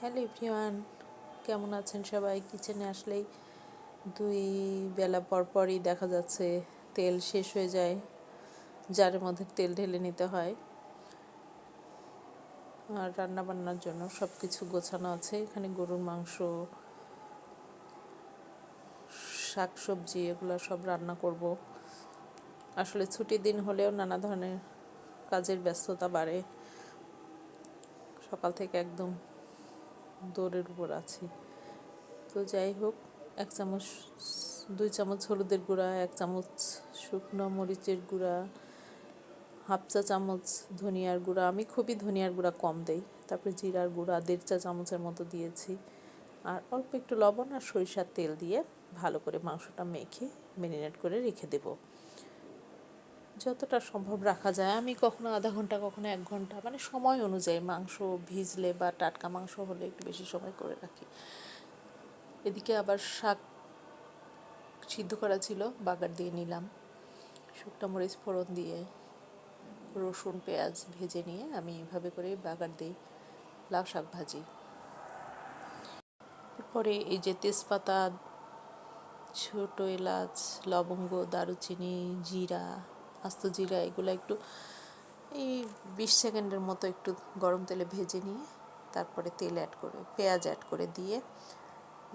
Hello everyone, কেমন আছেন সবাই? কিচেনে আসলেই দুই বেলা পর পরই দেখা যাচ্ছে তেল শেষ হয়ে যায়, জারের মধ্যে তেল ঢেলে নিতে হয়। আর রান্না বান্নার জন্য সব কিছু গোছানো আছে। এখানে গরুর মাংস, শাক সবজি এগুলো সব রান্না করব। আসলে ছুটির দিন হলেও নানা ধরনের কাজের ব্যস্ততা বাড়ে। সকাল থেকে একদম দৌড়ের উপর আছি। তো যাই হোক, 2 চামচ হলুদের গুঁড়া, 1 চামচ শুকনো মরিচের গুঁড়া, হাফ চা চামচ ধনিয়ার গুঁড়া, আমি খুবই ধনিয়ার গুঁড়া কম দেই। তারপরে জিরার গুঁড়া 1.5 চা চামচের মতো দিয়েছি। আর অল্প একটু লবণ আর সরিষার তেল দিয়ে ভালো করে মাংসটা মেখে ম্যারিনেট করে রেখে দেব। যতটা সম্ভব রাখা যায়। আমি কখনো আধা ঘন্টা, কখনো 1 ঘন্টা, মানে সময় অনুযায়ী। মাংস ভিজলে বা টাটকা মাংস হলে একটু বেশি সময় করে রাখি। এদিকে আবার শাক সিদ্ধ করা ছিল, বাগার দিয়ে নিলাম। শুকনো মরিচ ফোড়ন দিয়ে রসুন পেঁয়াজ ভেজে নিয়ে আমি এভাবে করে বাগার দিই লাউ শাক ভাজি। এরপরে এই যে তেজপাতা, ছোটো এলাচ, লবঙ্গ, দারুচিনি, জিরা, আস্ত জিরা, এগুলো একটু এই 20 সেকেন্ডের মতো একটু গরম তেলে ভেজে নিয়ে তারপরে পেঁয়াজ অ্যাড করে দিয়ে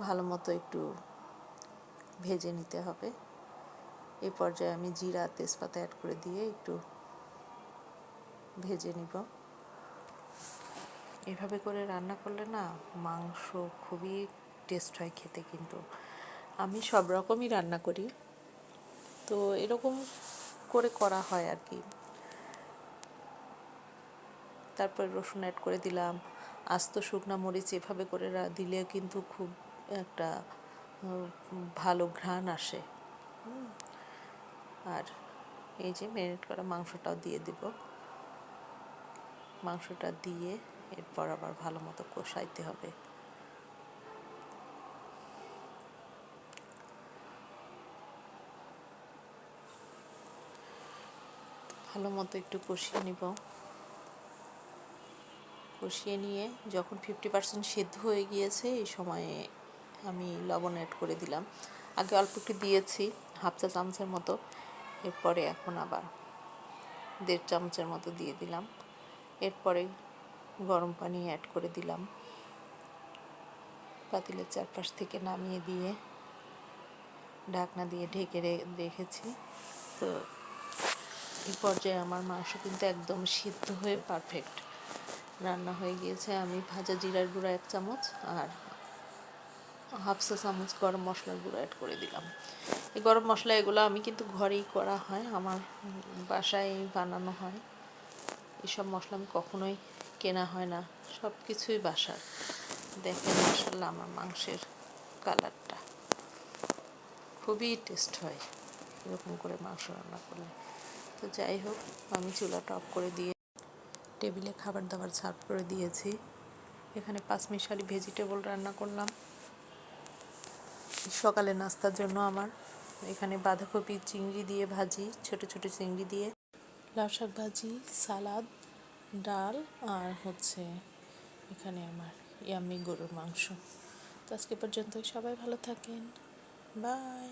ভালো মতো একটু ভেজে নিতে হবে। এই পর্যায়ে আমি জিরা তেজপাতা অ্যাড করে দিয়ে একটু ভেজে নিব। এভাবে করে রান্না করলে না মাংস খুবই টেস্ট হয় খেতে। কিন্তু আমি সব রকমই রান্না করি, তো এরকম করে করা হয় আর কি। তারপর রসুন অ্যাড করে দিলাম, আস্ত শুকনা মরিচ এভাবে করে দিলে কিন্তু খুব একটা ভালো ঘ্রাণ আসে। আর এই যে ম্যারিনেট করা মাংসটাও দিয়ে দেব। মাংসটা দিয়ে এরপর আবার ভালো মতো কষাইতে হবে। ভালো মতো একটু কষিয়ে নিব। কষিয়ে নিয়ে যখন 50% সিদ্ধ হয়ে গিয়েছে, এই সময়ে আমি লবণ অ্যাড করে দিলাম। আগে অল্প একটু দিয়েছি, হাফ চা চামচের মতো। এরপরে এখন আবার 1.5 চামচের মতো দিয়ে দিলাম। এরপরে গরম পানি অ্যাড করে দিলাম। পাতিলের চারপাশ থেকে নামিয়ে দিয়ে ঢাকনা দিয়ে ঢেকে রেখেছি। তো এই পর্যায়ে আমার মাংস কিন্তু একদম সিদ্ধ হয়ে পারফেক্ট রান্না হয়ে গিয়েছে। আমি ভাজা জিরার গুঁড়া 1 চামচ আর হাফ চা চামচ গরম মশলার গুঁড়ো অ্যাড করে দিলাম। এই গরম মশলা এগুলো আমি কিন্তু ঘরেই করা হয়, আমার বাসায় বানানো হয়। এসব মশলা আমি কখনোই কেনা হয় না, সব কিছুই বাসার। দেখেন মাশাআল্লাহ আমার মাংসের কালারটা খুবই টেস্ট হয় এরকম করে মাংস রান্না করলে। তো যাই হোক, আমি চুলাটা অফ করে দিয়ে টেবিলে খাবার দাবার সার্ভ করে দিয়েছি। এখানে 5 মিশালি ভেজিটেবল রান্না করলাম সকালে নাস্তার জন্য। আমার এখানে বাঁধাকপি চিংড়ি দিয়ে ভাজি, ছোট ছোট চিংড়ি দিয়ে লাউ শাক ভাজি, সালাদ, ডাল, আর এখানে আমার ইয়াম্মি গরুর মাংস। তো আজকে পর্যন্তই, সবাই ভালো থাকেন, বাই।